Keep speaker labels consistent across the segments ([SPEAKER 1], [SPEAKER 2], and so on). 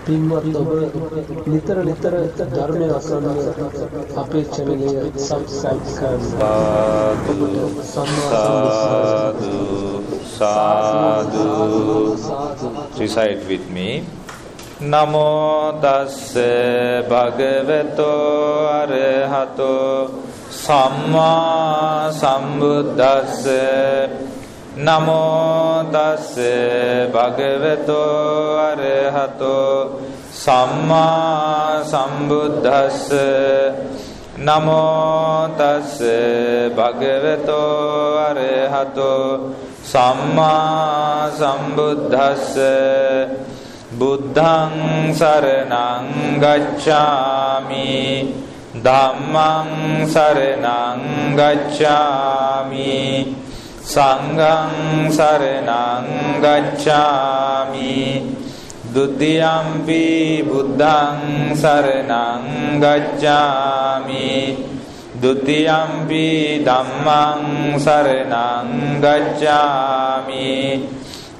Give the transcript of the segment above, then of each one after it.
[SPEAKER 1] පින්වත් ඔබ නිතර ධර්මය අසන්න අපේක්ෂණීය සබ්ස්ක්‍රයිබ් කරන්න.
[SPEAKER 2] Sadhu. Recite with me. Namo tassa bhagavato arahato samma sambuddhassa. Namo tassa bhagavato arahato samma sambuddhassa. Namo tassa bhagavato arahato samma sambuddhassa. Buddhaṃ saraṇaṃ gacchāmi, Dhammaṃ saraṇaṃ gacchāmi, Saṅඝaṃ saraṇaṃ gacchāmi, Dutiyampi Buddhaṃ saraṇaṃ gacchāmi, Dutiyampi Dhammaṃ saraṇaṃ gacchāmi,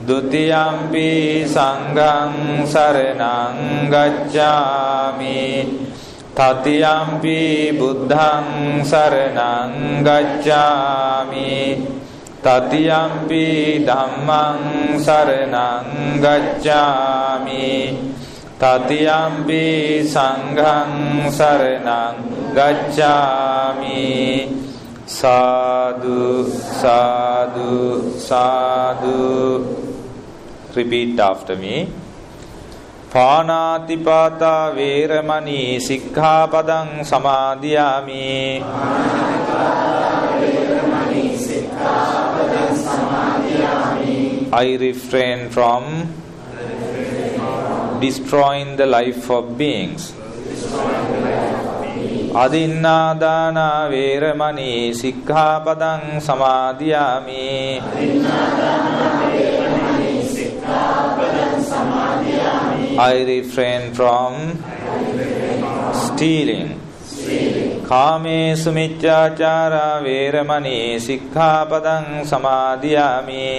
[SPEAKER 2] Dutiyampi Saṅඝaṃ saraṇaṃ gacchāmi, Tatiyampi Buddhaṃ saraṇaṃ gacchāmi, Tatiyampi Dhammaṃ saraṇaṃ gacchāmi, Tatiyampi Saṅඝaṃ saraṇaṃ gacchāmi. Sadhu, sadhu, sadhu. Repeat after me. Pānātipātā vēramaṇī sikkhapaдаṃ samādhiyāmi. I refrain from destroying the life of beings. Adinādāna vēramaṇī sikkhapaдаṃ samādhiyāmi. I refrain from stealing. Kāmesu miccācārā vēramaṇī sikkhapaдаṃ samādhiyāmi.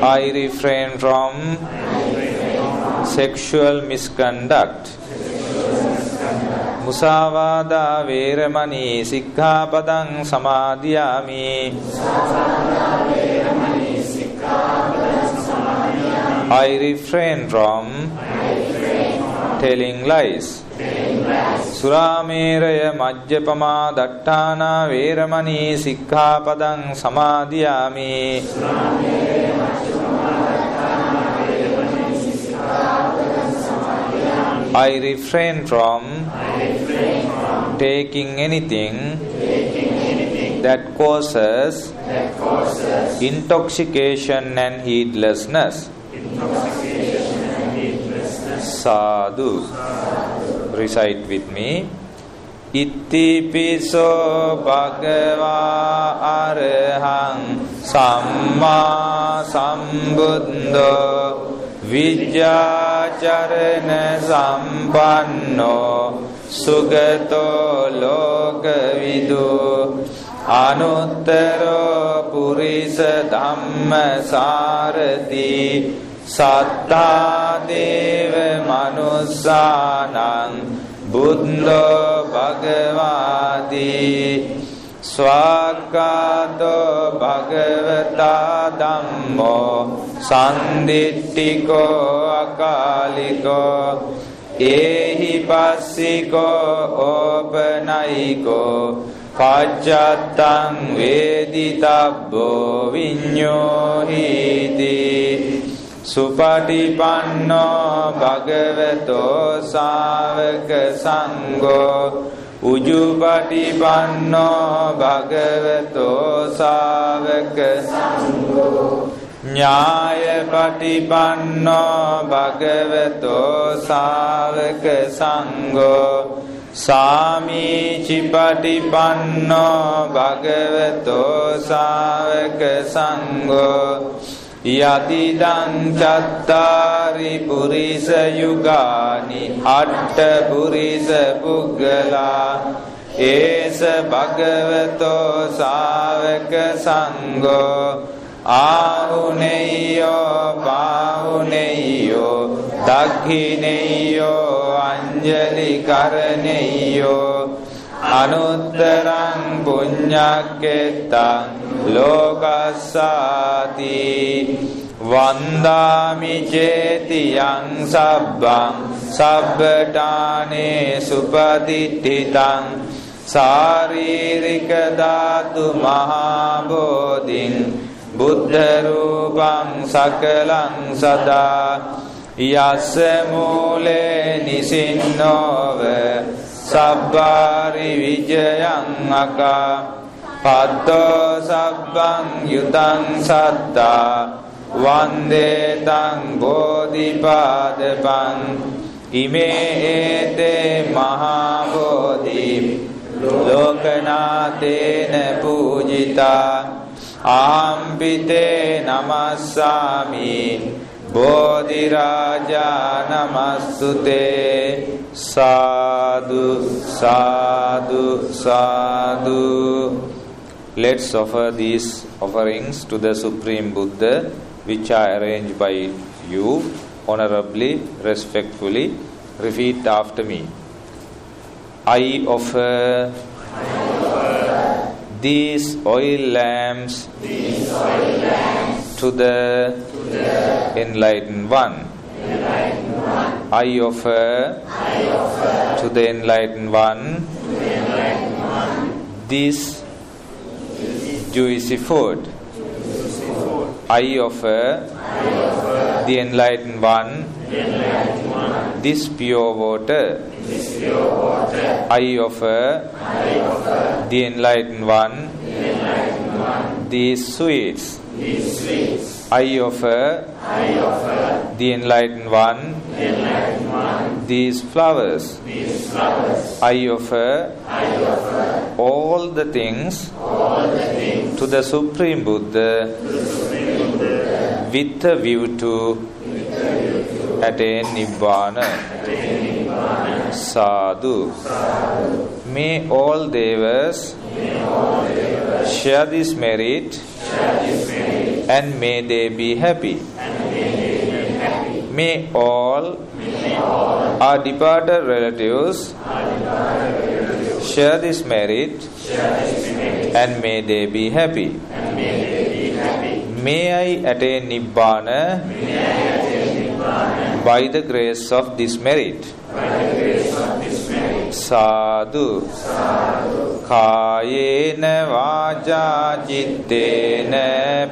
[SPEAKER 2] I refrain from sexual misconduct. Musāvādā vēramaṇī sikkhapaдаṃ samādhiyāmi. I refrain from telling lies. Surāmeraya majjapamā daṭṭhānā vēramaṇī sikkhapaдаṃ samādhiyāmi. I refrain from taking anything that causes intoxication and heedlessness. Sadhu. Recite with me. Ittipiso bhagavā arahaṃ sammā sambuddho Vijjācarana sampanno sugato lokavidu anuttaro purisa dhamma sārati sattā deva manussānaṃ buddho bhagavāti Swākkāto bhagavata dhammo sanditthiko akāliko ehi passiko opanayiko paccattaṃ veditabbo viññohīti supatipanno bhagavato sāvaka saṅghō Ujupatipanno bhagavato sāvaka saṅghō Ñāyapatipanno bhagavato sāvaka saṅghō Sāmīcipatipanno bhagavato sāvaka saṅghō Yadidaṃ cattari purisa yugani atta purisa puggala esa bhagavato sāvaka saṅghō ආහුනේයෝ බාහුනේයෝ දක්ඛිනේයෝ අංජලි කරණේයෝ අනුත්තරං පුඤ්ඤක්කෙත්තං ලෝකස්සාති වන්දාමි චේතියං සබ්බං සබ්බඨානේ සුපදිට්ඨිතං සාරීරික ධාතු මහා බෝධින් බුද්ධ රූපං සකලං සදා යස්ස මූලේ නිසින්නෝව සබ්බාරි විජයං අකා පත්තෝ සබ්බං යුතං සත්තා වන්දේ තං බෝධිපාදපං ඉමේ ඒතේ මහා බෝධි ලෝකනාතේන පූජිතා ආම්පිතේ නමස්සාමි බෝධි රාජා නමස්තුතේ සාදු සාදු සාදු. Let's offer these offerings to the Supreme Buddha, which are arranged by you honorably, respectfully. Repeat after me. I offer these oil lamps to the enlightened one. I offer to the enlightened one this juicy food. I offer the enlightened one this pure water. I offer the enlightened one these sweets. I offer the enlightened one these flowers. I offer all the things to the Supreme Buddha with a view to attain Nibbana. Sadhu. May all devas share this merit and may they be happy. May all our departed relatives share this merit and may they be happy. May I attain Nibbana by the grace of this merit. Sadhu. Kayena vaja cittena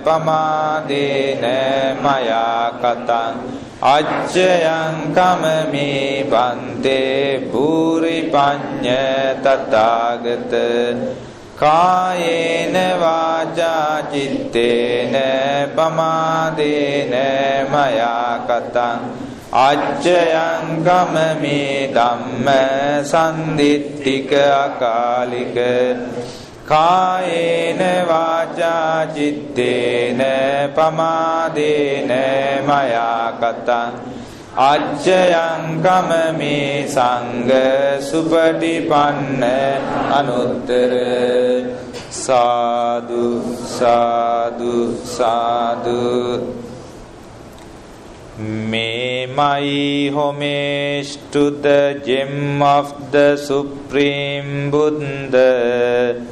[SPEAKER 2] pamadena maya katang ajjayang kamami bante buri panya tathagata. Kayena vaja cittena pamadena maya katang ajjayang kamami dhamma sandittika akalika. Kayena vaja cittena pamadena maya katang ajjayang kamami sangha supatipanna anuttara. Sadhu sadhu sadhu. May my homage to the gem of the Supreme Buddha.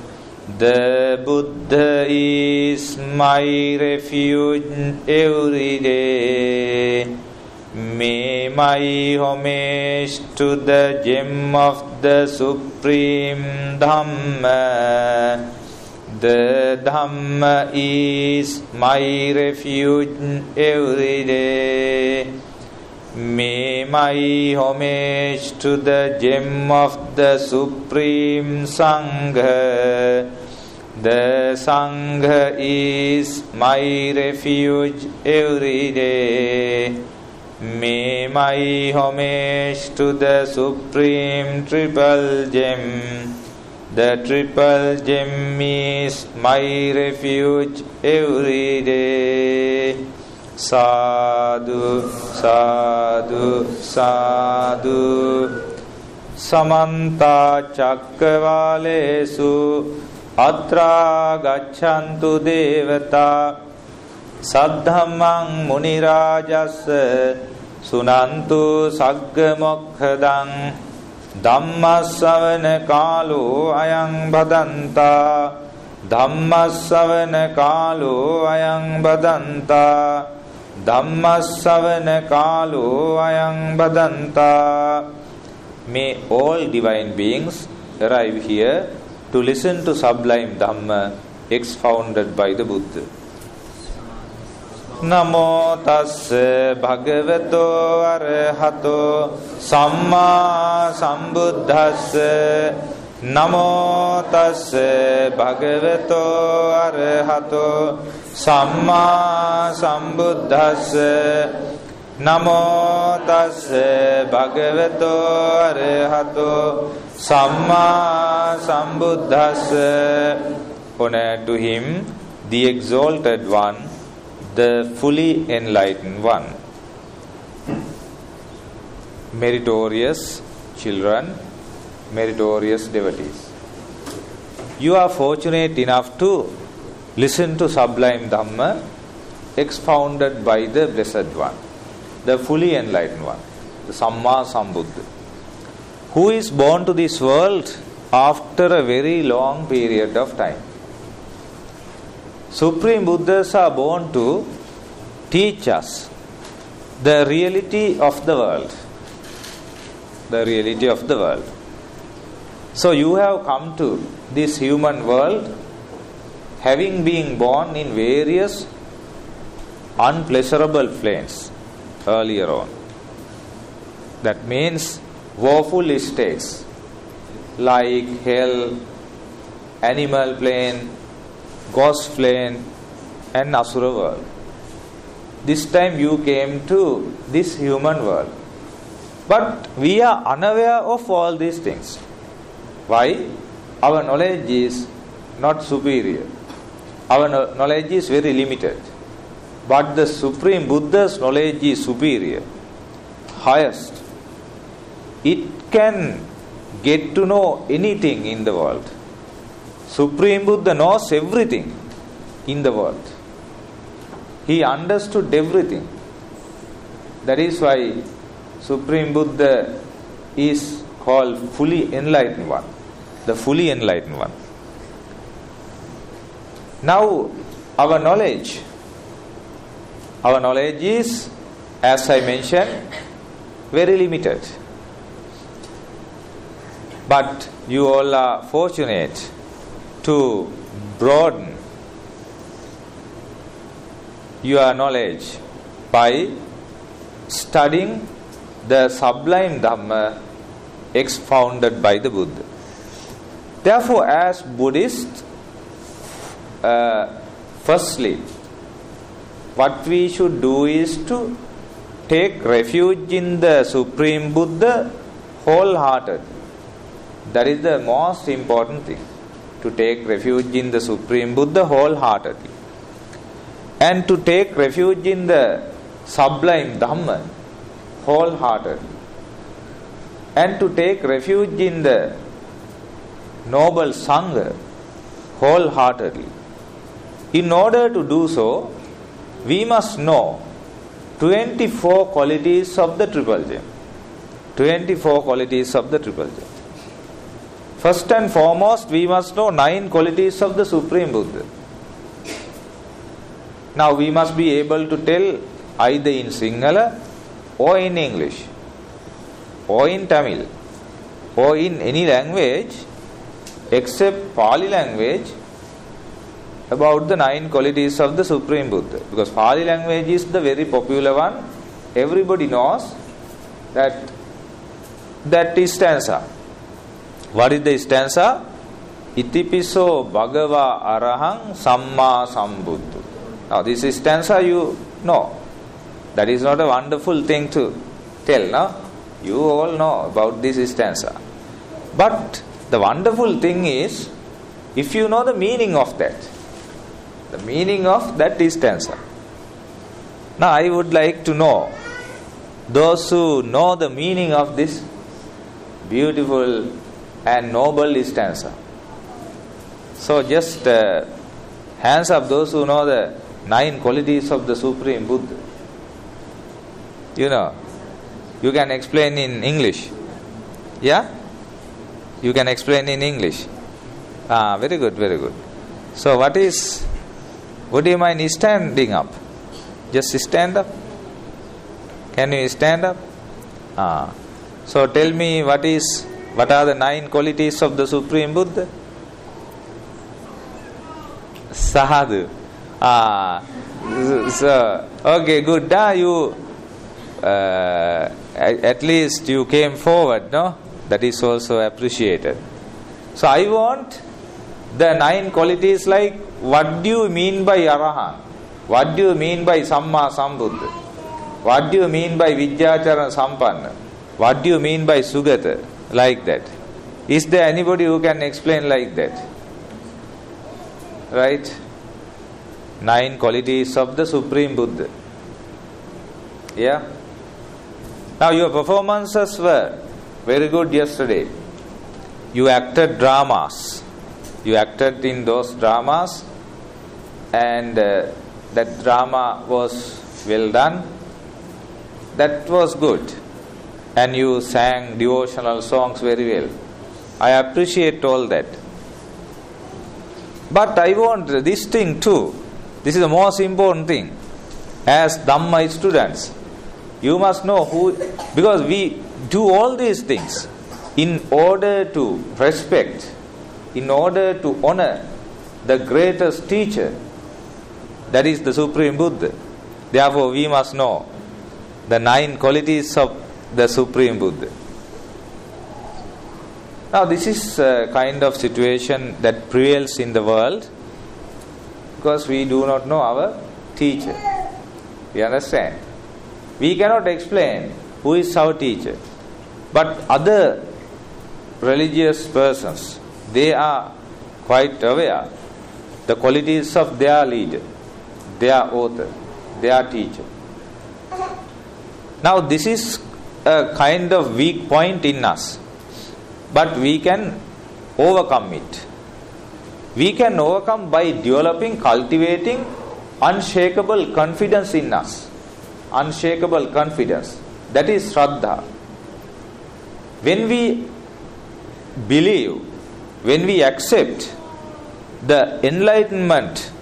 [SPEAKER 2] The Buddha is my refuge every day. May my homage to the gem of the Supreme Dhamma. The Dhamma is my refuge every day. May my homage to the gem of the Supreme Sangha. The Sangha is my refuge every day. May my homage to the Supreme Triple Gem. The Triple Gem is my refuge every day. Sadhu, sadhu, sadhu. Samanta cakkavalesu atra gacchantu devata Saddhammang munirajassa sunantu sagga mokkhadan Dhammasavana kālo ayang bhadanta Dhammasavana kālo ayang bhadanta Dhammasavana kālo ayang bhadanta. May all divine beings arrive here to listen to sublime Dhamma expounded by the Buddha. Namo tassa bhagavato arahato samma sambuddhassa. Namo tassa bhagavato arahato samma sambuddhassa. Namo tassa bhagavato arahato samma sambuddhassa. Honor to him, the exalted one, the fully enlightened one. Meritorious children, meritorious devotees, you are fortunate enough to listen to sublime Dhamma expounded by the Blessed One, the fully enlightened one, the Samma Sambuddha, who is born to this world after a very long period of time. Supreme Buddhas are born to teach us the reality of the world. The reality of the world. So you have come to this human world having been born in various unpleasurable planes earlier on. That means woeful states like hell, animal plane, ghost plane and asura world. This time you came to this human world. But we are unaware of all these things. Why? Our knowledge is not superior. Our knowledge is very limited. But the Supreme Buddha's knowledge is superior, highest. It can get to know anything in the world. Supreme Buddha knows everything in the world. He understood everything. That is why Supreme Buddha is called fully enlightened one, the fully enlightened one. Now, our knowledge is, as I mentioned, very limited. But you all are fortunate to broaden your knowledge by studying the sublime Dhamma expounded by the Buddha. Therefore, as Buddhists, firstly, what we should do is to take refuge in the Supreme Buddha wholeheartedly. That is the most important thing. To take refuge in the Supreme Buddha wholeheartedly. And to take refuge in the sublime Dhamma wholeheartedly. And to take refuge in the noble Sangha wholeheartedly. In order to do so, we must know 24 qualities of the Triple Gem. 24 qualities of the Triple Gem. First and foremost, we must know 9 qualities of the Supreme Buddha. Now, we must be able to tell either in Sinhala or in English or in Tamil or in any language except Pali language about the 9 qualities of the Supreme Buddha. Because Pali language is the very popular one. Everybody knows that is stanza. What is the stanza? Itipiso bhagava arahang samma sambuddhu. Now this stanza you know. That is not a wonderful thing to tell, no? You all know about this stanza. But the wonderful thing is, if you know the meaning of that stanza. Now I would like to know those who know the meaning of this beautiful and noble stanza. So just hands up those who know the 9 qualities of the Supreme Buddha? You know, you can explain in English. Yeah? You can explain in English. Very good, very good. So would you mind standing up? Just stand up. Can you stand up? So tell me what are the 9 qualities of the Supreme Buddha? Sadhu. So okay, good. You at least you came forward, no? That is also appreciated. So I want the 9 qualities, like what do you mean by Arahant? What do you mean by Samma Sambuddha? What do you mean by Vidyacharana Sampanna? What do you mean by Sugata? Like that. Is there anybody who can explain like that? Right? 9 qualities of the Supreme Buddha. Yeah? Now your performances were very good yesterday. You acted dramas. You acted in those dramas, and that drama was well done. That was good. And you sang devotional songs very well. I appreciate all that. But I want this thing too. This is the most important thing. As Dhamma students, you must know because we do all these things in order to respect, in order to honor the greatest teacher, that is the Supreme Buddha. Therefore, we must know the 9 qualities of the Supreme Buddha. Now, this is a kind of situation that prevails in the world because we do not know our teacher. You understand? We cannot explain who is our teacher. But other religious persons, they are quite aware the qualities of their leader, their author, their teacher. Now this is a kind of weak point in us, but we can overcome it. We can overcome by developing, cultivating unshakable confidence in us. Unshakable confidence. That is Shraddha. When we believe, when we accept the enlightenment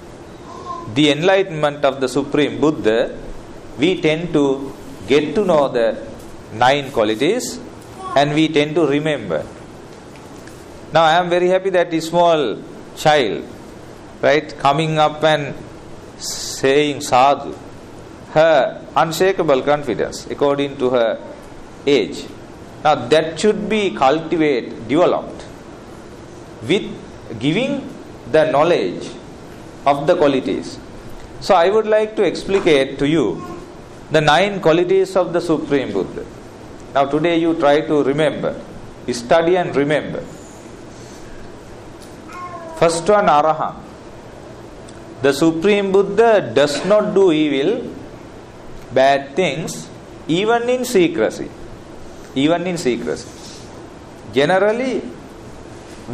[SPEAKER 2] of the Supreme Buddha, we tend to get to know the 9 qualities and we tend to remember. Now I am very happy that a small child, right, coming up and saying sadhu, her unshakable confidence according to her age. Now that should be cultivated, developed with giving the knowledge of the qualities. So I would like to explicate to you the 9 qualities of the Supreme Buddha. Now today you try to remember, study and remember. First one, Arahant. The Supreme Buddha does not do evil, bad things, even in secrecy. Even in secrecy. Generally,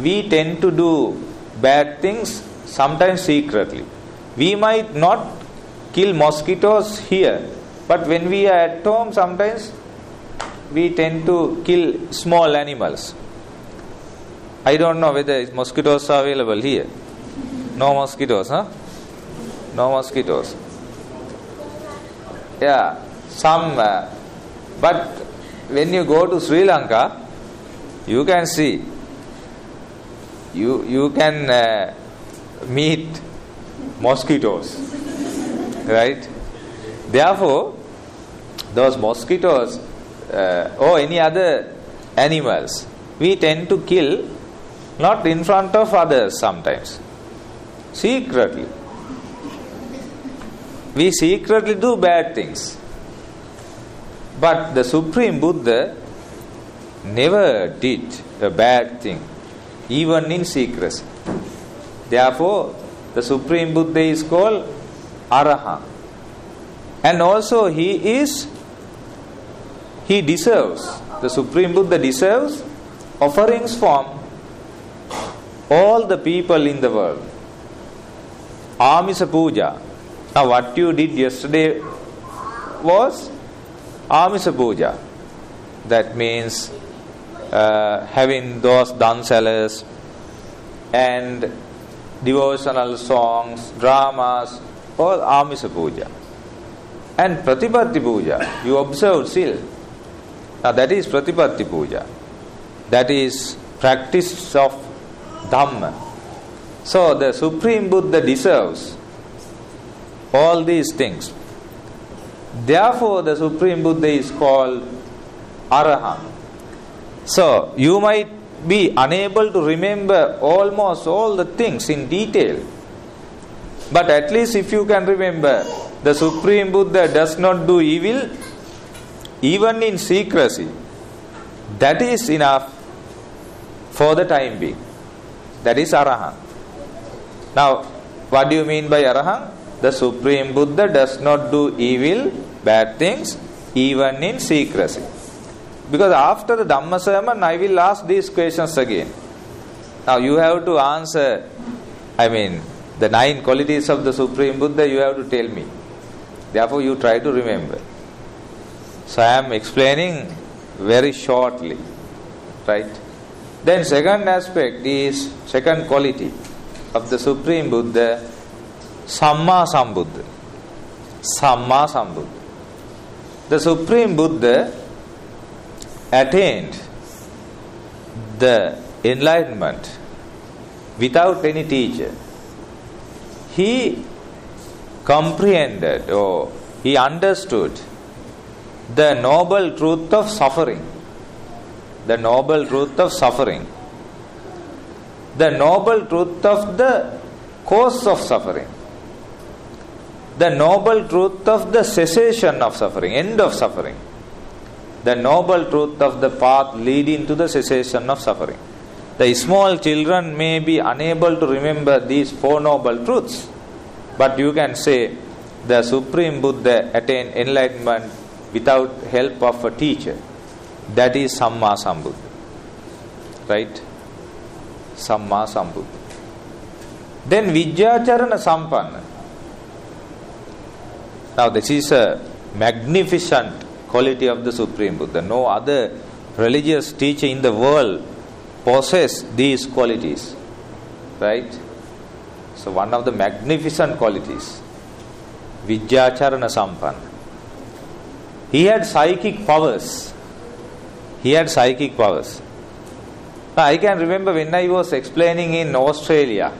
[SPEAKER 2] we tend to do bad things, sometimes secretly. We might not kill mosquitoes here, but when we are at home, sometimes we tend to kill small animals. I don't know whether mosquitoes are available here. No mosquitoes, huh? No mosquitoes. Yeah, some. But when you go to Sri Lanka, you can see. You can meet mosquitoes, right? Therefore, those mosquitoes or any other animals, we tend to kill not in front of others sometimes, secretly. We secretly do bad things. But the Supreme Buddha never did a bad thing, even in secrecy. Therefore, the Supreme Buddha is called Arahant. And also the Supreme Buddha deserves offerings from all the people in the world. Amisa puja, Now what you did yesterday was Amisa Puja. That means having those dansalas and devotional songs, dramas, all Amisa Puja. And Pratipatti Puja, you observe still. Now that is Pratipatti Puja. That is practice of Dhamma. So the Supreme Buddha deserves all these things. Therefore the Supreme Buddha is called Arahant. So you might be unable to remember almost all the things in detail. But at least if you can remember, the Supreme Buddha does not do evil, even in secrecy. That is enough for the time being. That is Arahant. Now, what do you mean by Arahant? The Supreme Buddha does not do evil, bad things, even in secrecy. Because after the Dhamma sermon, I will ask these questions again. Now, you have to answer, the 9 qualities of the Supreme Buddha, you have to tell me. Therefore, you try to remember. So, I am explaining very shortly. Right? Then, second aspect is, second quality of the Supreme Buddha, Samma Sambuddha. Samma Sambuddha. The Supreme Buddha attained the enlightenment without any teacher. He comprehended or he understood the noble truth of suffering. The noble truth of suffering. The noble truth of the cause of suffering. The noble truth of the cessation of suffering, end of suffering. The noble truth of the path leading to the cessation of suffering. The small children may be unable to remember these 4 noble truths, but you can say the Supreme Buddha attained enlightenment without help of a teacher. That is Samma Sambuddha. Right? Samma Sambuddha. Then Vijjacharana Sampanna. Now this is a magnificent quality of the Supreme Buddha. No other religious teacher in the world possess these qualities. Right? So one of the magnificent qualities. Vijjacharana Sampanna. He had psychic powers. Now I can remember when I was explaining in Australia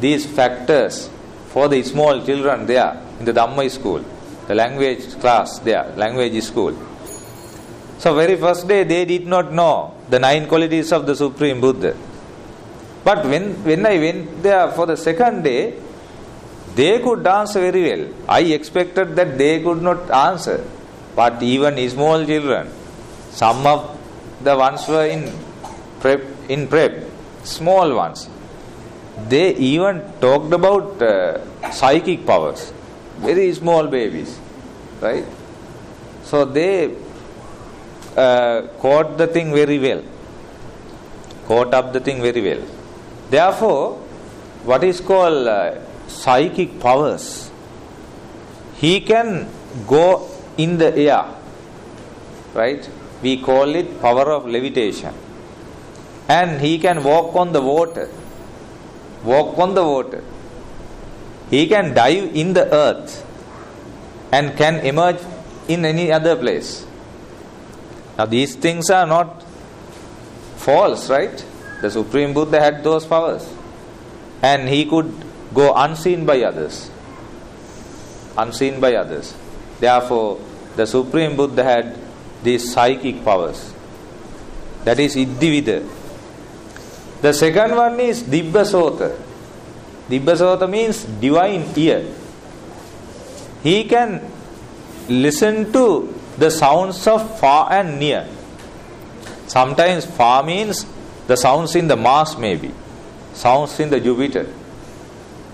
[SPEAKER 2] these factors for the small children there in the Dhamma school, the language class there, language school. So very first day they did not know the 9 qualities of the Supreme Buddha. But when I went there for the second day, they could answer very well. I expected that they could not answer. But even small children, some of the ones were in prep, small ones. They even talked about psychic powers. Very small babies. Right? So they caught the thing very well. Caught up the thing very well. Therefore, what is called psychic powers, he can go in the air. Right? We call it power of levitation. And he can walk on the water. He can dive in the earth and can emerge in any other place. Now these things are not false, right? The Supreme Buddha had those powers. And he could go unseen by others. Therefore, the Supreme Buddha had these psychic powers. That is Iddhivida. The second one is Dibbasota. Dibbasota means divine ear. He can listen to the sounds of far and near. Sometimes far means the sounds in the Mars maybe. Sounds in the Jupiter.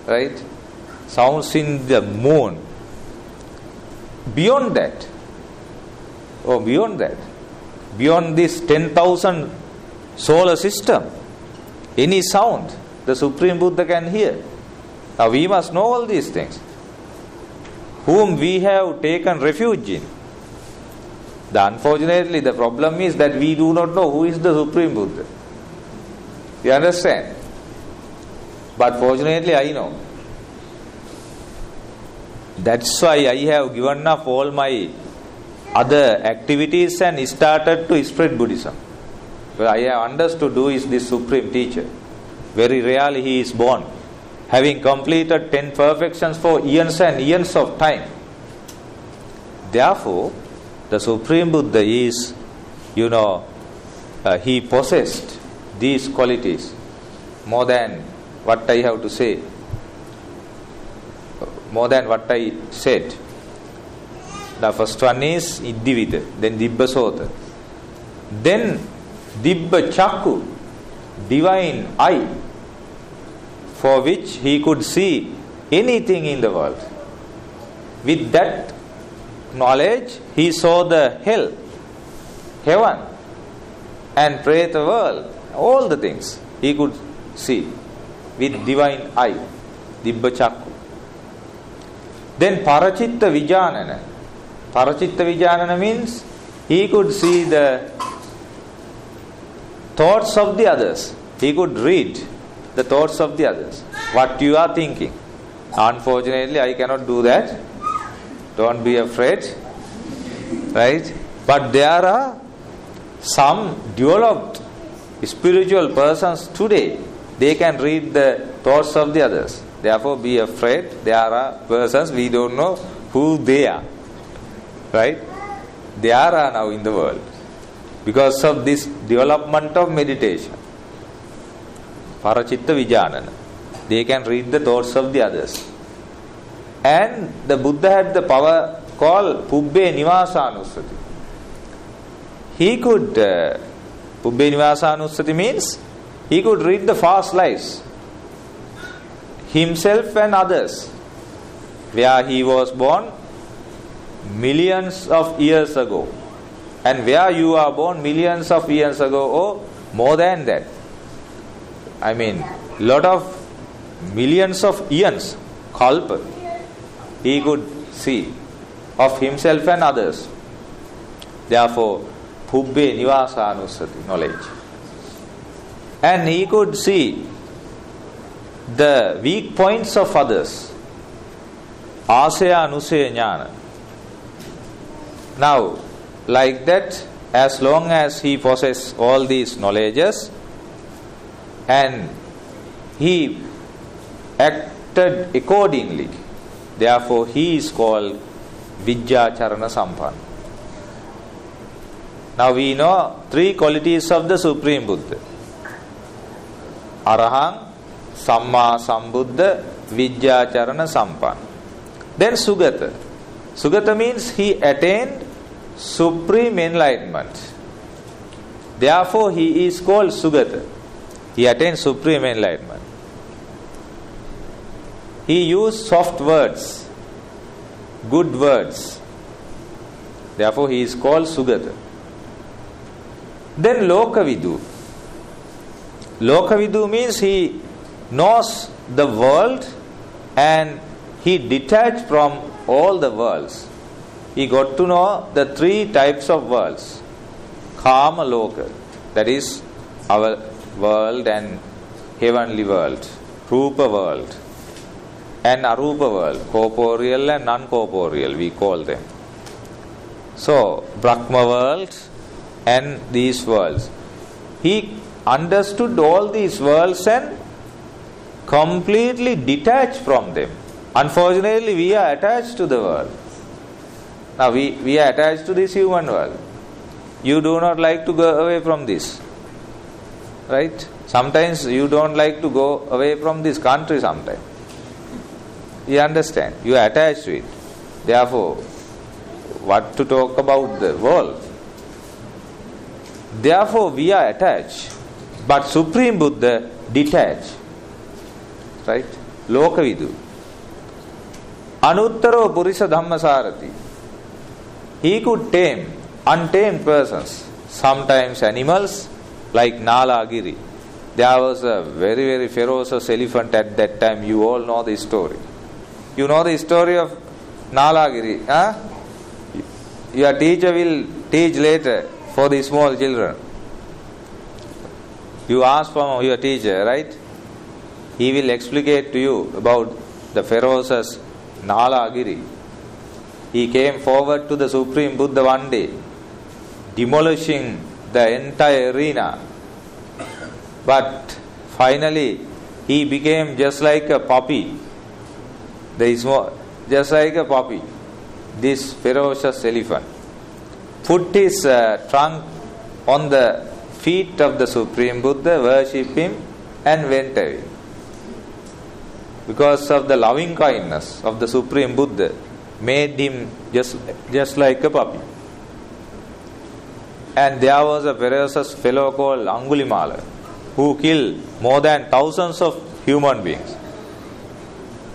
[SPEAKER 2] Right? Sounds in the moon. Beyond that, beyond this 10,000 solar system, any sound the Supreme Buddha can hear. Now we must know all these things. whom we have taken refuge in. Unfortunately, the problem is that we do not know who is the Supreme Buddha. You understand? But fortunately, I know. That's why I have given up all my other activities and started to spread Buddhism. What I have understood who is this Supreme Teacher. Very rarely he is born, having completed 10 perfections for eons and eons of time. Therefore, the Supreme Buddha is, he possessed these qualities more than what I have to say, more than what I said. The first one is Iddivida, then Dibba Sota, then Dibba Chakku, divine eye, for which he could see anything in the world. With that knowledge, he saw the hell, heaven, and Preta world, all the things he could see with divine eye, Dibba Chakku. Then Parachitta Vijanana. Parachitta Vijanana means he could see the thoughts of the others. He could read the thoughts of the others. What you are thinking. Unfortunately, I cannot do that. Don't be afraid. Right? But there are some developed spiritual persons today. They can read the thoughts of the others. Therefore, be afraid. There are persons, we don't know who they are. Right? They are now in the world. Because of this development of meditation. Parachitta Vijanana. They can read the thoughts of the others. And the Buddha had the power called Pubbe Nivasanusati. He could, Pubbe Nivasanusati means he could read the past lives, himself and others, where he was born millions of years ago, and where you are born millions of years ago, or more than that. I mean, lot of millions of eons, kalpa, he could see of himself and others. Therefore, Pubbe Nivasanusati, knowledge. And he could see the weak points of others. Asaya Anusaya Jnana. Now, like that, as long as he possesses all these knowledges and he acted accordingly, therefore he is called Vijjacharana Sampanna. Now we know 3 qualities of the Supreme Buddha. Arahang, Samma Sambuddha, Vijjacharana Sampanna. Then Sugata. Sugata means he attained supreme enlightenment. Therefore he is called Sugata. He attained supreme enlightenment. He used soft words, good words. Therefore he is called Sugata. Then Lokavidu. Lokavidu means he knows the world and he detached from all the worlds. He got to know the 3 types of worlds. Kama Loka, that is our world and heavenly world. Rupa world and Arupa world, corporeal and non-corporeal, we call them. So, Brahma world and these worlds. He understood all these worlds and completely detached from them. Unfortunately, we are attached to the world. Now, we are attached to this human world. You do not like to go away from this. Right? Sometimes you don't like to go away from this country sometimes. You understand? You are attached to it. Therefore, what to talk about the world? Therefore, we are attached. But Supreme Buddha detached. Right? Lokavidu. Anuttaro Purisa Dhammasarati. He could tame untamed persons. Sometimes animals like Nalagiri. There was a very, very ferocious elephant at that time. You all know the story. You know the story of Nalagiri. Huh? Your teacher will teach later for the small children. You ask from your teacher, right? He will explicate to you about the ferocious Nalagiri. He came forward to the Supreme Buddha one day, demolishing the entire arena. But finally, he became just like a puppy. Just like a puppy. This ferocious elephant put his trunk on the feet of the Supreme Buddha, worshipped him, and went away. Because of the loving kindness of the Supreme Buddha, made him just like a puppy. And there was a ferocious fellow called Angulimala, who killed more than thousands of human beings.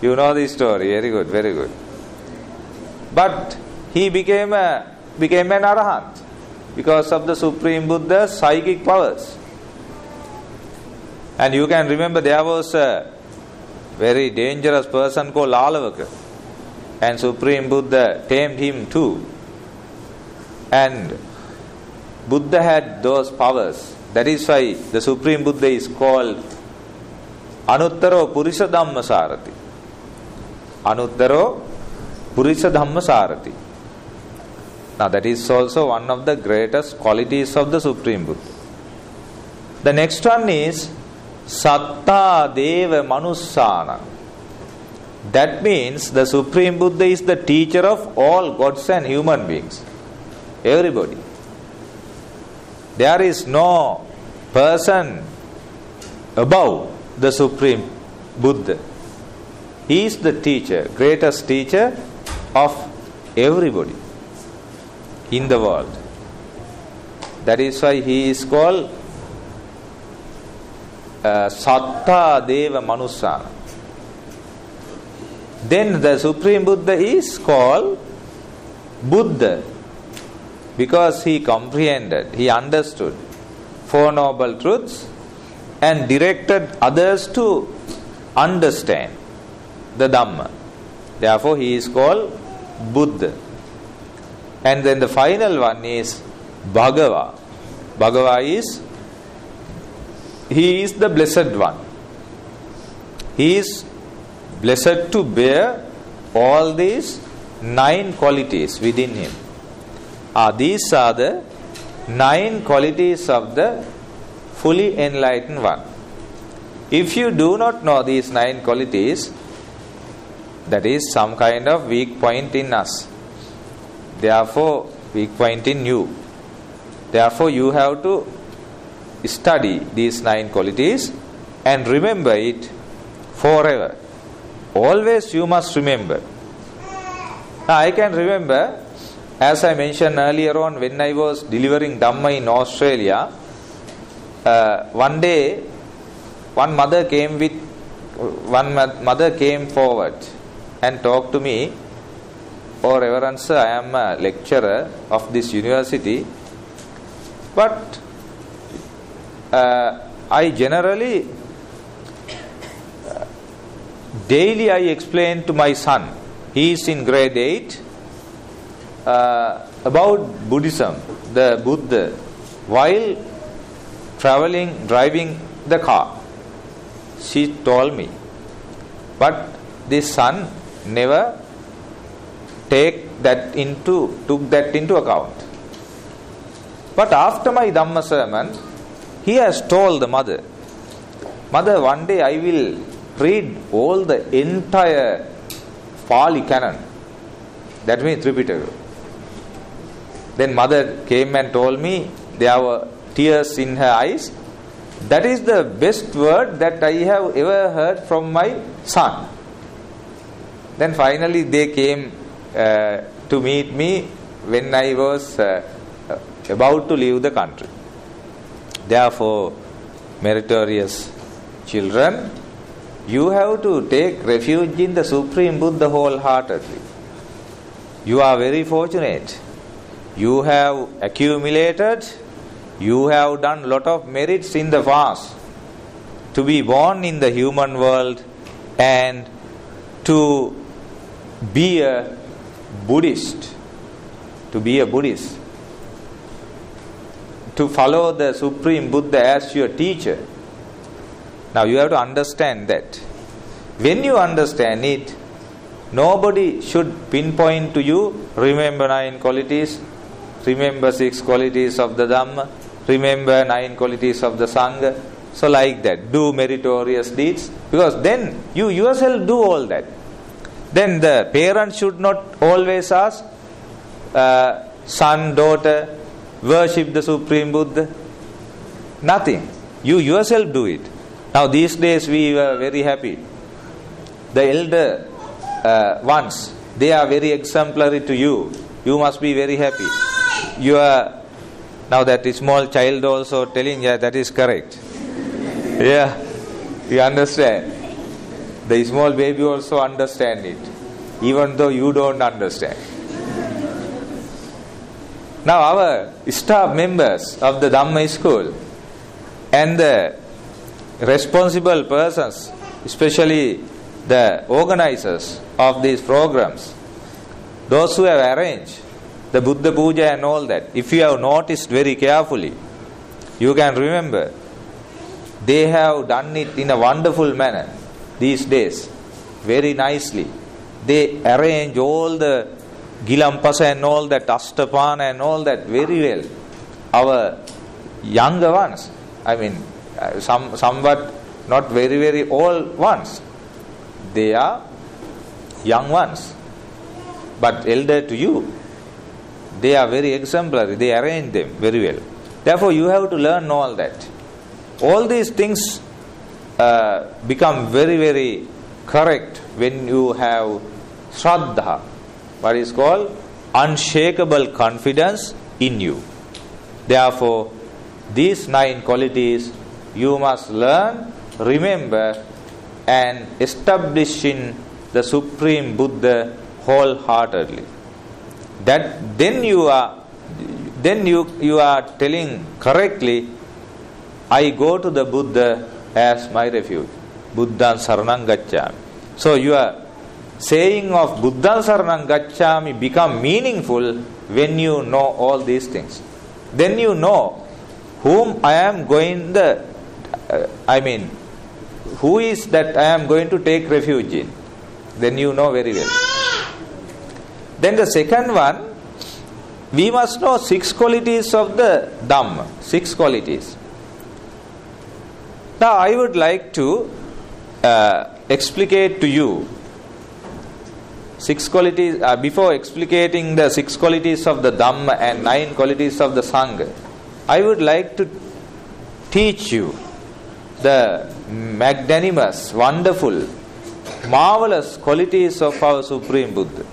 [SPEAKER 2] You know the story. Very good, very good. But he became an Arahant because of the Supreme Buddha's psychic powers. And you can remember there was a very dangerous person called Alavaka, and Supreme Buddha tamed him too. And Buddha had those powers. That is why the Supreme Buddha is called Anuttaro Purisa Dhamma Sarati. Anuttaro Purisa Dhamma Sarati. Now that is also one of the greatest qualities of the Supreme Buddha. The next one is Satta Deva Manussana. That means the Supreme Buddha is the teacher of all gods and human beings. Everybody. There is no person above the Supreme Buddha. He is the teacher, greatest teacher of everybody in the world. That is why he is called Satta Deva Manussana. Then the Supreme Buddha is called Buddha because he comprehended, he understood Four Noble Truths and directed others to understand the Dhamma. Therefore he is called Buddha. And then the final one is Bhagava. Bhagava is, he is the blessed one. He is blessed to bear all these 9 qualities within him. These are the 9 qualities of the fully enlightened one. If you do not know these 9 qualities, that is some kind of weak point in us. Therefore, weak point in you. Therefore, you have to study these 9 qualities and remember it forever. Always you must remember. Now, I can remember, as I mentioned earlier on, when I was delivering Dhamma in Australia, one day one mother came forward and talked to me, "Oh, Reverend Sir, I am a lecturer of this university, but I generally daily I explain to my son, he is in grade 8, about Buddhism, the Buddha, while driving the car." She told me, but this son never took that into account. But after my Dhamma sermon, he has told the mother, "Mother, one day I will read all the entire Pali canon." That means Tripitaka. Then mother came and told me there were tears in her eyes. That is the best word that I have ever heard from my son. Then finally they came to meet me when I was about to leave the country. Therefore, meritorious children, you have to take refuge in the Supreme Buddha wholeheartedly. You are very fortunate. You have accumulated, you have done a lot of merits in the past to be born in the human world and to be a Buddhist, to be a Buddhist, to follow the Supreme Buddha as your teacher. Now you have to understand that. When you understand it, nobody should pinpoint to you, remember 9 qualities, remember 6 qualities of the Dhamma, remember 9 qualities of the Sangha. So like that, do meritorious deeds, because then you yourself do all that. Then the parents should not always ask, son, daughter, worship the Supreme Buddha. Nothing. You yourself do it. Now these days we were very happy. The elder ones, they are very exemplary to you. You must be very happy. You are, now that small child also telling, yeah, that is correct. Yeah, you understand. The small baby also understand it, even though you don't understand. Now our staff members of the Dhamma school and the responsible persons, especially the organizers of these programs, those who have arranged the Buddha Puja and all that, if you have noticed very carefully, you can remember they have done it in a wonderful manner these days, very nicely. They arrange all the Gilampasa and all that, Astapana and all that very well. Our younger ones, I mean, somewhat not very, very old ones, they are young ones, but elder to you. They are very exemplary. They arrange them very well. Therefore, you have to learn all that. All these things become very, very correct when you have Shraddha, what is called unshakable confidence in you. Therefore, these 9 qualities you must learn, remember, and establish in the Supreme Buddha wholeheartedly. That then you are telling correctly, I go to the Buddha as my refuge. Buddhan Saranam Gacchami. So your saying of Buddhan Saranam Gacchami become meaningful when you know all these things. Then you know whom I am going who is that I am going to take refuge in. Then you know very well. Then the second one, we must know 6 qualities of the Dhamma. 6 qualities. Now I would like to explicate to you 6 qualities. Before explicating the 6 qualities of the Dhamma and 9 qualities of the Sangha, I would like to teach you the magnanimous, wonderful, marvelous qualities of our Supreme Buddha.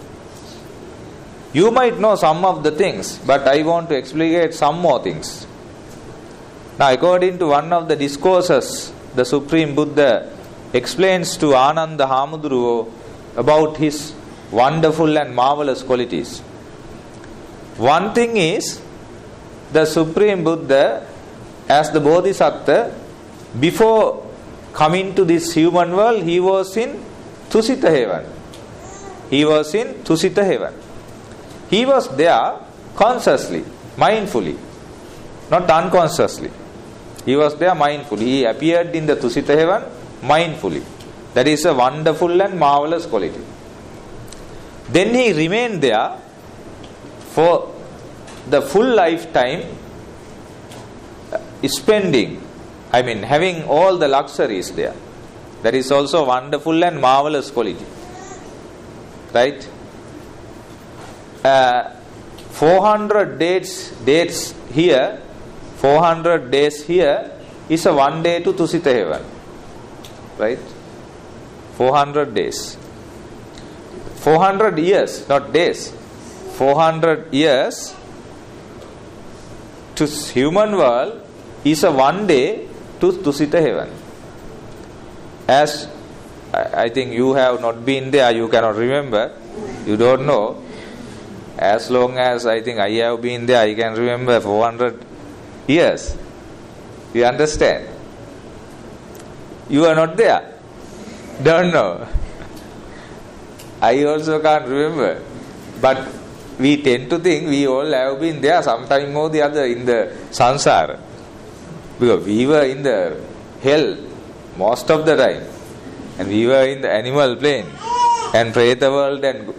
[SPEAKER 2] You might know some of the things, but I want to explicate some more things. Now, according to one of the discourses, the Supreme Buddha explains to Ananda Hamuduruwo about his wonderful and marvelous qualities. One thing is, the Supreme Buddha, as the Bodhisattva, before coming to this human world, he was in Tusita heaven. He was in Tusita heaven. He was there consciously, mindfully, not unconsciously. He was there mindfully. He appeared in the Tusita heaven mindfully. That is a wonderful and marvelous quality. Then he remained there for the full lifetime, having all the luxuries there. That is also wonderful and marvelous quality. Right? 400 days here, 400 days here is a 1 day to Tusita heaven. Right? 400 days. 400 years, not days. 400 years to human world is a 1 day to Tusita heaven. As I think you have not been there, you cannot remember, you don't know. As long as I think I have been there, I can remember 400 years. You understand? You are not there. Don't know. I also can't remember. But we tend to think we all have been there sometime or the other in the samsara. Because we were in the hell most of the time. And we were in the animal plane and Preta world and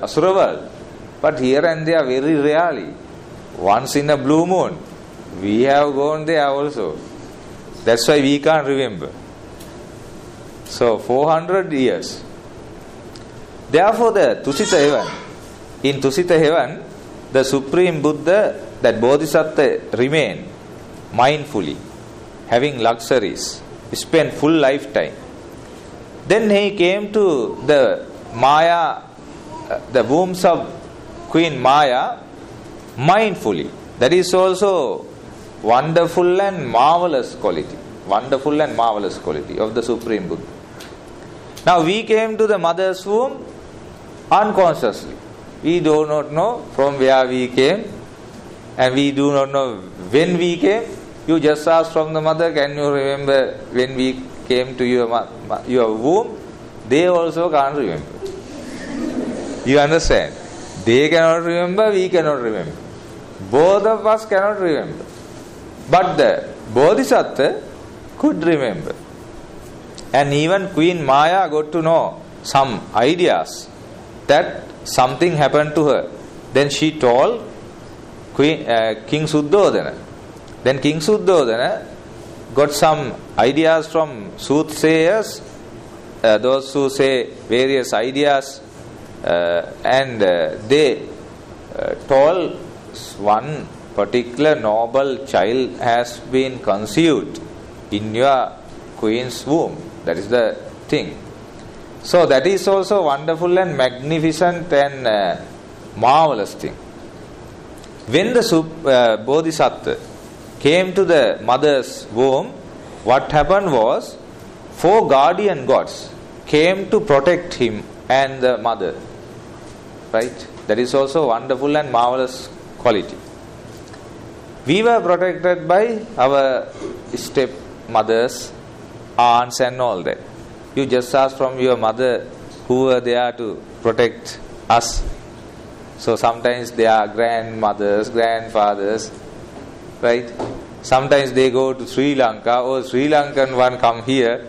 [SPEAKER 2] Asura world. But here and there, very rarely, once in a blue moon, we have gone there also. That's why we can't remember. So 400 years. Therefore the Tusita heaven, in Tusita heaven, the Supreme Buddha, that Bodhisattva remained mindfully, having luxuries, spent full lifetime. Then he came to the Maya, the wombs of Queen Maya, mindfully. That is also wonderful and marvelous quality. Wonderful and marvelous quality of the Supreme Buddha. Now we came to the mother's womb unconsciously. We do not know from where we came and we do not know when we came. You just ask from the mother, can you remember when we came to your womb? They also can't remember. You understand? They cannot remember, we cannot remember. Both of us cannot remember. But the Bodhisattva could remember. And even Queen Maya got to know some ideas that something happened to her. Then she told King Suddhodana. Then King Suddhodana got some ideas from soothsayers, those who say various ideas, and they told one particular noble child has been conceived in your queen's womb. That is the thing. So that is also wonderful and magnificent and marvelous thing. When the Bodhisattva came to the mother's womb, what happened was 4 guardian gods came to protect him and the mother. Right? That is also wonderful and marvelous quality. We were protected by our stepmothers, aunts and all that. You just ask from your mother who were there to protect us. So sometimes they are grandmothers, grandfathers, right? Sometimes they go to Sri Lanka, or Sri Lankan one come here,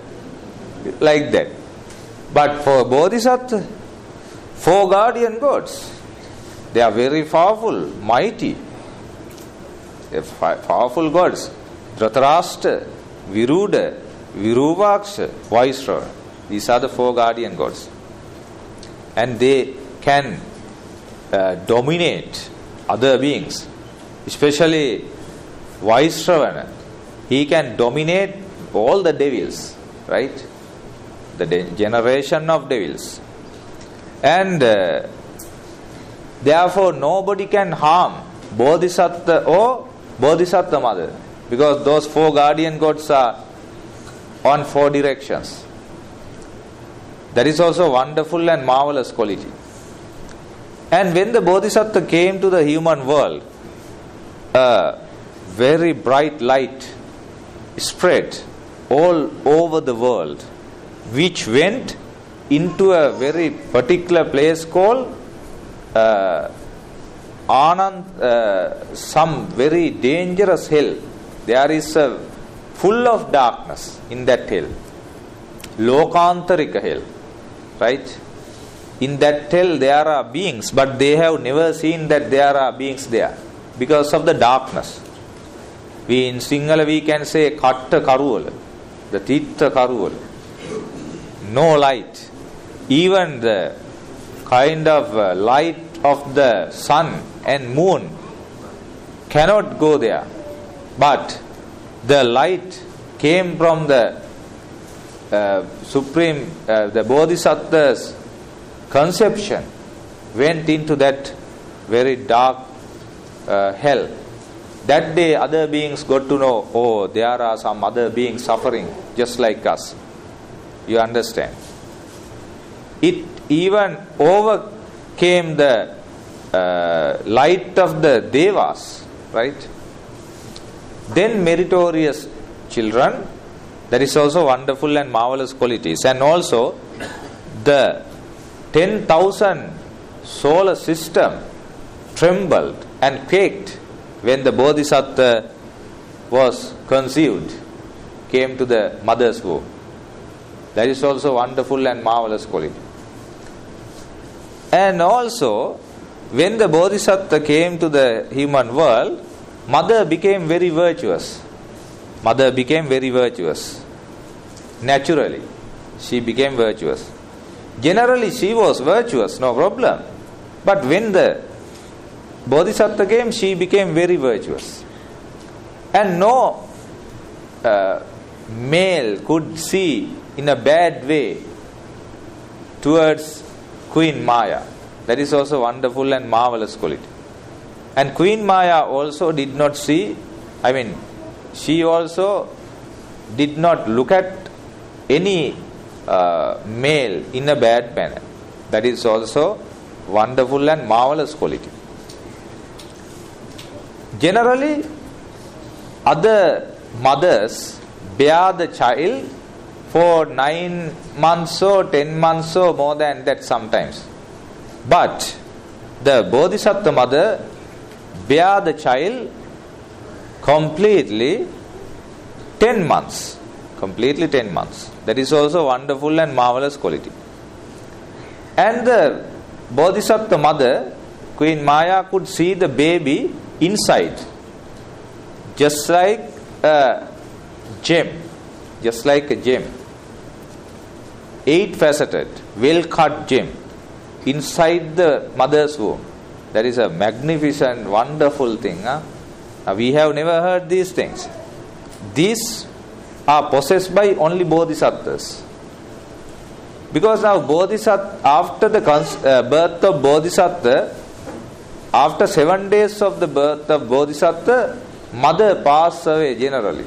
[SPEAKER 2] like that. But for Bodhisattva, 4 guardian gods, they are very powerful, mighty. They are powerful gods. Dhritarashtra, Viruda, Viruvaksha, Vaishrava. These are the 4 guardian gods. And they can dominate other beings. Especially Vaishrava. He can dominate all the devils. Right? The generation of devils. And therefore nobody can harm Bodhisattva or Bodhisattva mother. Because those 4 guardian gods are on 4 directions. That is also wonderful and marvelous quality. And when the Bodhisattva came to the human world, a very bright light spread all over the world, which went into a very particular place called some very dangerous hell. There is a full of darkness in that hell. Lokantarika hell. Right? In that hell there are beings, but they have never seen that there are beings there because of the darkness. We in Sinhala we can say katta karuwala, the titta karuwala. No light. Even the kind of light of the sun and moon cannot go there. But the light came from the Supreme, the Bodhisattva's conception, went into that very dark hell. That day other beings got to know, oh, there are some other beings suffering just like us. You understand? It even overcame the light of the devas, right? Then meritorious children, that is also wonderful and marvelous qualities. And also the 10,000 solar system trembled and quaked when the Bodhisattva was conceived, came to the mother's womb. That is also wonderful and marvelous quality. And also, when the Bodhisattva came to the human world, mother became very virtuous. Mother became very virtuous. Naturally, she became virtuous. Generally, she was virtuous, no problem. But when the Bodhisattva came, she became very virtuous. And no male could see in a bad way towards Queen Maya. That is also wonderful and marvelous quality. And Queen Maya also did not see, she also did not look at any male in a bad manner. That is also wonderful and marvelous quality. Generally, other mothers bear the child for 9 months or 10 months or more than that sometimes. But the Bodhisattva mother bear the child completely 10 months. Completely 10 months. That is also wonderful and marvelous quality. And the Bodhisattva mother, Queen Maya, could see the baby inside, just like a gem. Just like a gem. 8-faceted, well-cut gem inside the mother's womb. That is a magnificent, wonderful thing. We have never heard these things. These are possessed by only Bodhisattvas. Because now after the birth of Bodhisattva, after 7 days of the birth of Bodhisattva, mother passes away generally.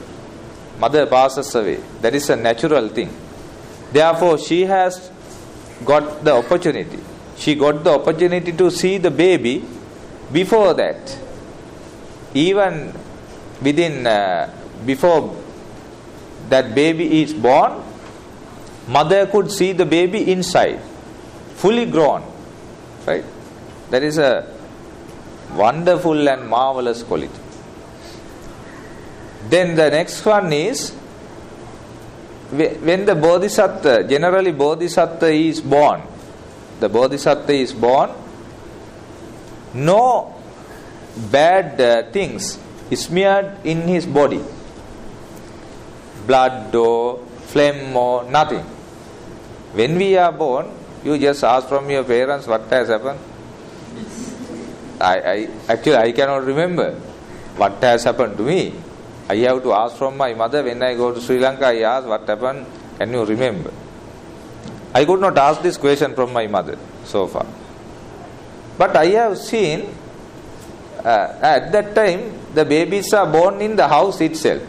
[SPEAKER 2] Mother passes away. That is a natural thing. Therefore, she has got the opportunity. She got the opportunity to see the baby before that. Even before that baby is born, mother could see the baby inside, fully grown. Right? That is a wonderful and marvelous quality. Then the next one is, when the Bodhisattva, generally Bodhisattva is born, no bad things smeared in his body. Blood or phlegm or nothing. When we are born, you just ask from your parents what has happened. I cannot remember what has happened to me. I have to ask from my mother. When I go to Sri Lanka, I ask what happened. Can you remember? I could not ask this question from my mother so far. But I have seen at that time the babies are born in the house itself.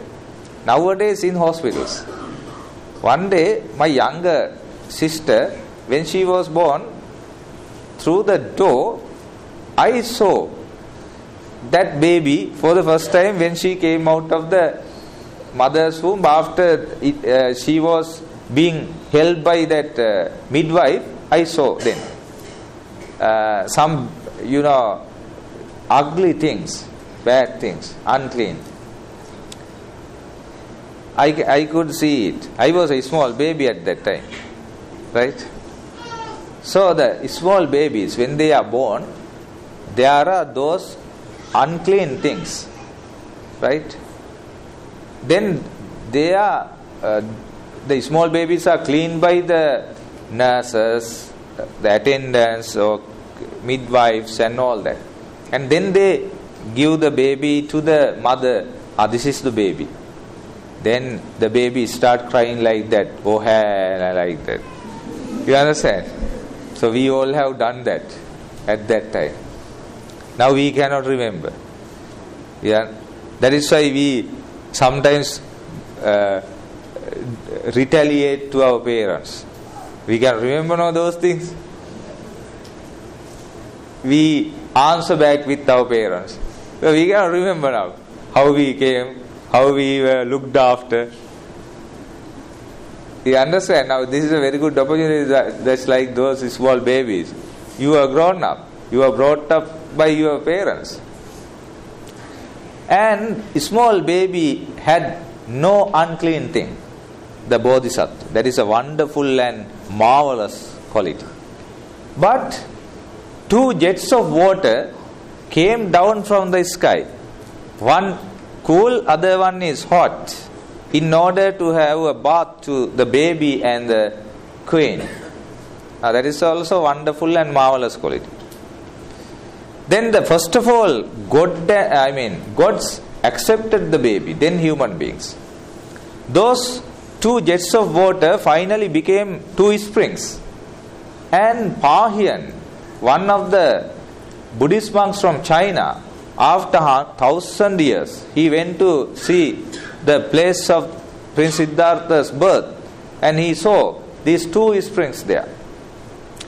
[SPEAKER 2] Nowadays in hospitals. One day my younger sister, when she was born, through the door I saw that baby for the first time when she came out of the mother's womb. After she was being held by that midwife, I saw then some ugly things, bad things, unclean. I could see it. I was a small baby at that time. Right? So the small babies, when they are born, there are those unclean things. Right? Then they are, the small babies are cleaned by the nurses, the attendants or midwives and all that. And then they give the baby to the mother. This is the baby. Then the baby start crying like that. Oh, like that. You understand? So we all have done that at that time. Now we cannot remember. Yeah, that is why we sometimes retaliate to our parents. We can remember all those things. We answer back with our parents. So we cannot remember now how we came, how we were looked after. You understand? Now this is a very good opportunity. That's like those small babies. You are grown up. You are brought up by your parents. And small baby had no unclean thing. The Bodhisattva. That is a wonderful and marvelous quality. But 2 jets of water came down from the sky. One cool, other one is hot. In order to have a bath to the baby and the queen. Now that is also wonderful and marvelous quality. Then first of all, gods accepted the baby, then human beings. Those 2 jets of water finally became 2 springs. And Pahyan, one of the Buddhist monks from China, after 1,000 years, he went to see the place of Prince Siddhartha's birth, and he saw these 2 springs there.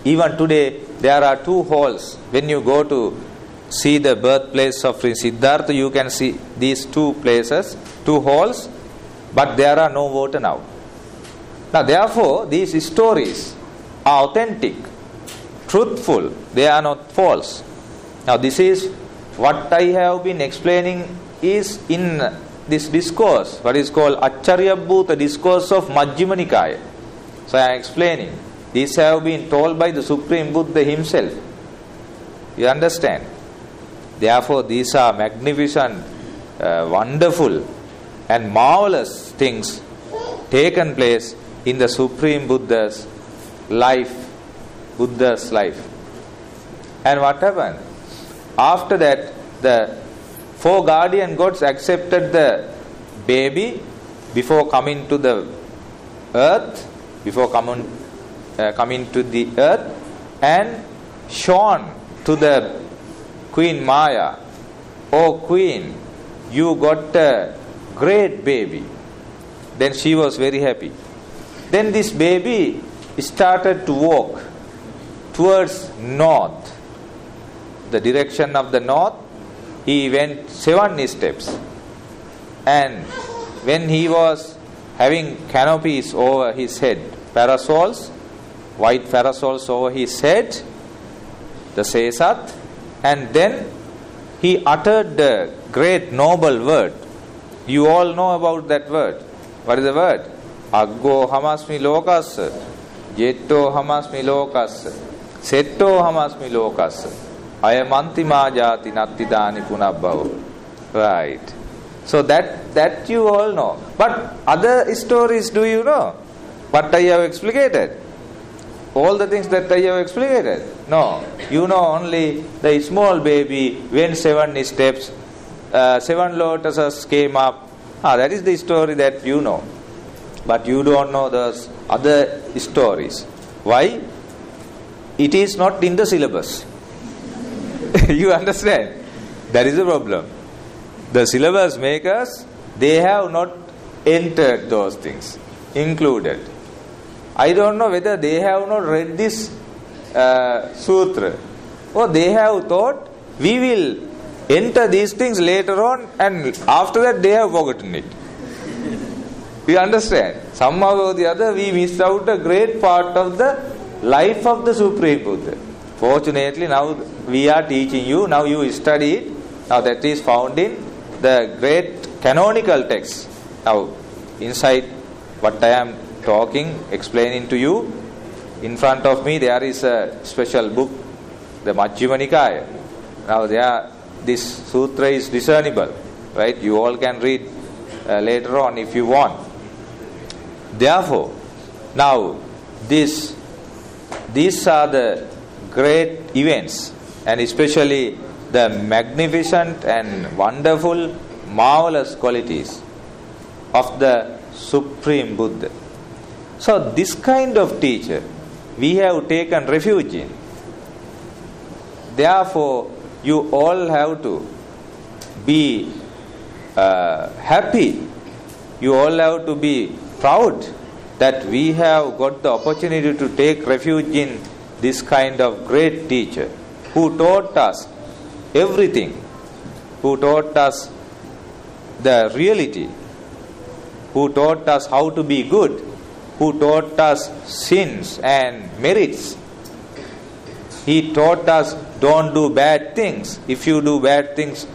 [SPEAKER 2] Even today, there are 2 holes. When you go to see the birthplace of Prince Siddhartha, you can see these 2 places, 2 holes, but there are no water now. Now, therefore, these stories are authentic, truthful, they are not false. Now, this is what I have been explaining is in this discourse, what is called Accharyabhuta discourse of Majjhima Nikaya. So I am explaining. These have been told by the Supreme Buddha himself. You understand? Therefore, these are magnificent, wonderful and marvelous things taken place in the Supreme Buddha's life. And what happened? After that, the 4 guardian gods accepted the baby before coming to the earth, and shown to the Queen Maya, "Oh Queen, you got a great baby." Then she was very happy. Then this baby started to walk towards north, the direction of the north. He went 7 steps, and when he was having canopies over his head, parasols, white parasols over his head, the Sesat, and then he uttered the great noble word. You all know about that word. What is the word? Aggo hamasmi lokassa, jetto hamasmi lokassa, setto hamasmi lokassa, ayamantima jati nattidani punabbhava. Right. So that you all know. But other stories, do you know? What I have explicated? All the things that I have explicated? No. You know only the small baby went 7 steps, 7 lotuses came up. That is the story that you know. But you don't know those other stories. Why? It is not in the syllabus. You understand? That is the problem. The syllabus makers, they have not entered those things, included. I don't know whether they have not read this sutra, or they have thought we will enter these things later on, and after that they have forgotten it. You understand? Somehow or the other we missed out a great part of the life of the Supreme Buddha. Fortunately now we are teaching you, now you study it. Now that is found in the great canonical text. Now inside what I am talking, explaining to you, in front of me there is a special book, the Majjhima Nikaya. Now this sutra is discernible, right? You all can read later on if you want. Therefore, now these are the great events, and especially the magnificent and wonderful, marvelous qualities of the Supreme Buddha. So this kind of teacher we have taken refuge in. Therefore, you all have to be happy. You all have to be proud that we have got the opportunity to take refuge in this kind of great teacher who taught us everything, who taught us the reality, who taught us how to be good, who taught us sins and merits. He taught us, don't do bad things. If you do bad things,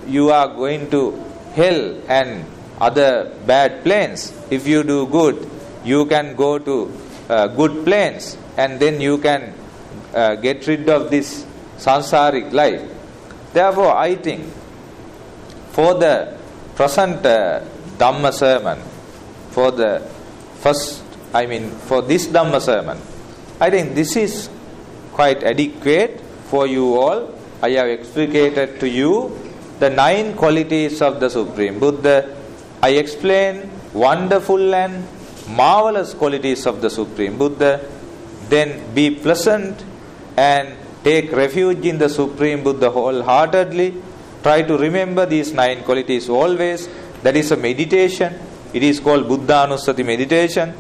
[SPEAKER 2] you are going to hell and other bad planes. If you do good, you can go to good planes, and then you can get rid of this sansaric life. Therefore, I think for the present Dhamma sermon, for this Dhamma sermon, I think this is quite adequate for you all. I have explicated to you the 9 qualities of the Supreme Buddha. I explained wonderful and marvelous qualities of the Supreme Buddha. Then be pleasant and take refuge in the Supreme Buddha wholeheartedly. Try to remember these 9 qualities always. That is a meditation. It is called Buddhanussati meditation.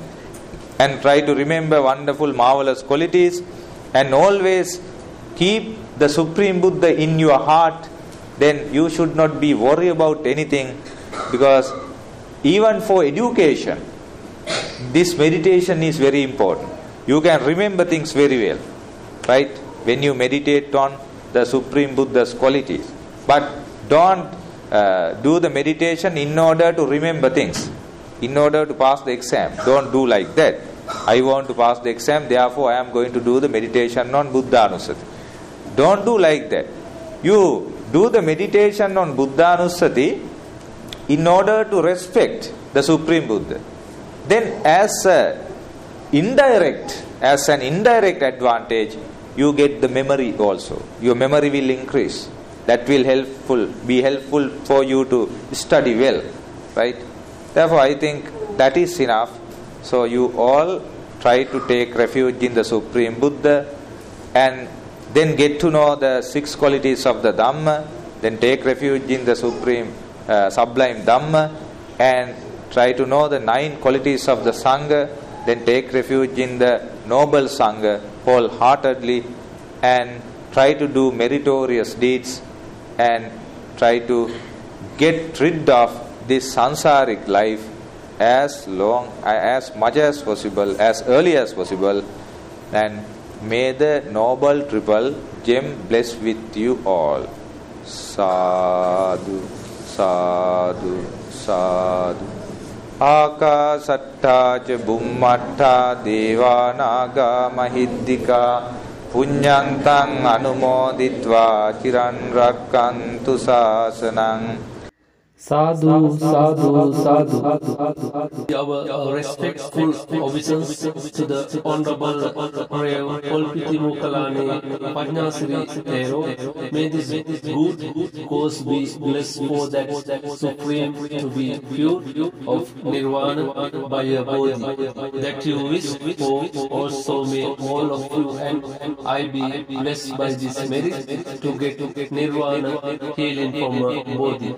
[SPEAKER 2] And try to remember wonderful, marvelous qualities. And always keep the Supreme Buddha in your heart. Then you should not be worried about anything, because even for education, this meditation is very important. You can remember things very well, right? When you meditate on the Supreme Buddha's qualities. But don't do the meditation in order to remember things, in order to pass the exam. Don't do like that. I want to pass the exam, therefore I am going to do the meditation on Buddhanussati. Don't do like that. You do the meditation on Buddhanussati in order to respect the Supreme Buddha. Then as an indirect advantage, you get the memory also. Your memory will increase. That will be helpful for you to study well, right? Therefore, I think that is enough. So you all try to take refuge in the Supreme Buddha, and then get to know the 6 qualities of the Dhamma. Then take refuge in the Supreme Sublime Dhamma, and try to know the 9 qualities of the Sangha. Then take refuge in the Noble Sangha wholeheartedly, and try to do meritorious deeds, and try to get rid of this sansaric life as much as possible, as early as possible. And may the Noble Triple Gem bless with you all. Sadhu, sadhu, sadhu. Akasatta ca bummatta devanaga mahiddika punyantang anumoditva chiran rakkantu sasanang.
[SPEAKER 1] Sadhu, sadhu, sadhu. Our respectful obeisance to the Honorable Rev.Polpithimukalane Panghasiri Thero. May this good cause be blessed for that Supreme to be pure of Nirvana by a bodhi that you wish for. Also may all of you and I be blessed by this merit to get Nirvana healing from a bodhi.